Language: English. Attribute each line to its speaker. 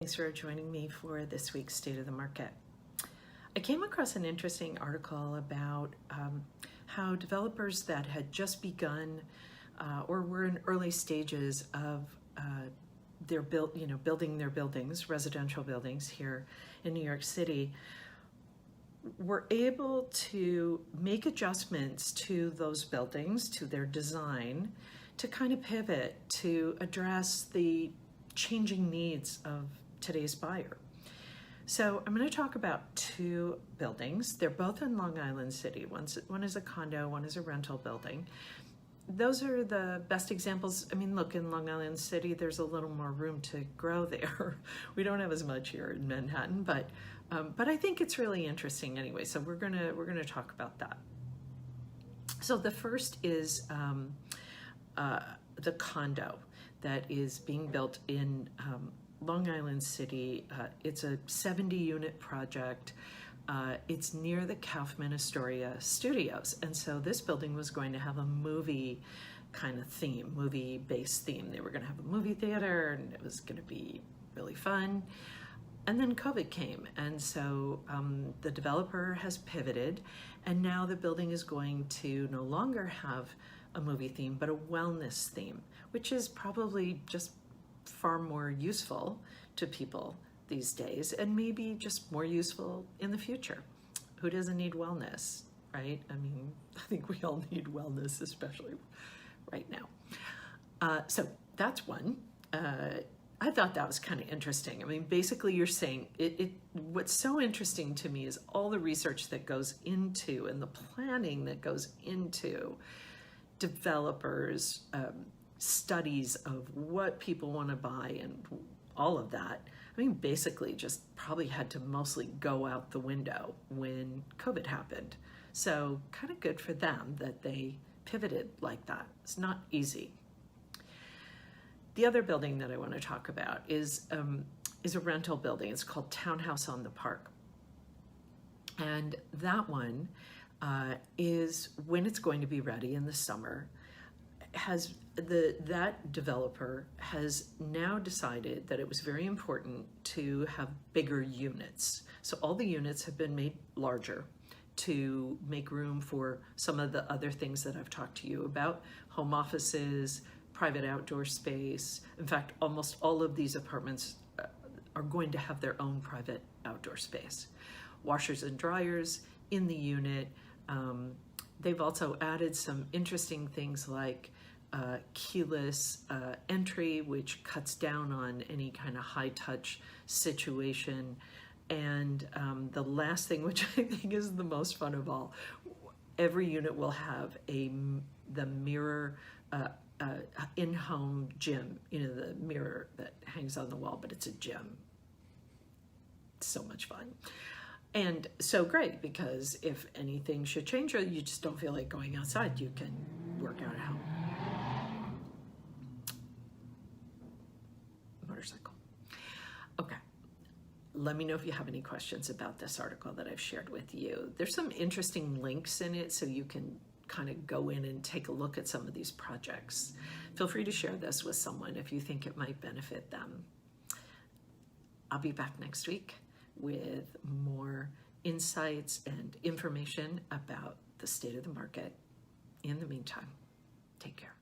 Speaker 1: Thanks for joining me for this week's State of the Market. I came across an interesting article about how developers that had just begun or were in early stages of building their buildings, residential buildings here in New York City, were able to make adjustments to those buildings, to their design, to kind of pivot to address the changing needs of today's buyer. So I'm going to talk about two buildings. They're both in Long Island City. One is a condo, one is a rental building. Those are the best examples. I mean, look, in Long Island City, there's a little more room to grow there. We don't have as much here in Manhattan, but I think it's really interesting anyway. So we're gonna talk about that. So the first is the condo that is being built in Long Island City. It's a 70-unit project. It's near the Kaufman Astoria Studios. And so this building was going to have a movie kind of theme, movie-based theme. They were going to have a movie theater and it was going to be really fun. And then COVID came. And so the developer has pivoted, and now the building is going to no longer have a movie theme, but a wellness theme, which is probably just far more useful to people these days, and maybe just more useful in the future. Who doesn't need wellness, right? I mean, I think we all need wellness, especially right now. So that's one. I thought that was kind of interesting. I mean, basically you're saying, what's so interesting to me is all the research that goes into and the planning that goes into developers, studies of what people want to buy and all of that. I mean, basically just probably had to mostly go out the window when COVID happened. So kind of good for them that they pivoted like that. It's not easy. The other building that I want to talk about is a rental building. It's called Townhouse on the Park. And that one is, when it's going to be ready in the summer, that developer has now decided that it was very important to have bigger units. So all the units have been made larger to make room for some of the other things that I've talked to you about: home offices, private outdoor space. In fact, almost all of these apartments are going to have their own private outdoor space. Washers and dryers in the unit. They've also added some interesting things like keyless entry, which cuts down on any kind of high-touch situation. And the last thing, which I think is the most fun of all, every unit will have the mirror InHome Gym, the mirror that hangs on the wall, but it's a gym. It's so much fun. And so great, because if anything should change or you just don't feel like going outside, you can work out at home. Motorcycle. Okay. Let me know if you have any questions about this article that I've shared with you. There's some interesting links in it, so you can kind of go in and take a look at some of these projects. Feel free to share this with someone if you think it might benefit them. I'll be back next week with more insights and information about the state of the market. In the meantime, take care.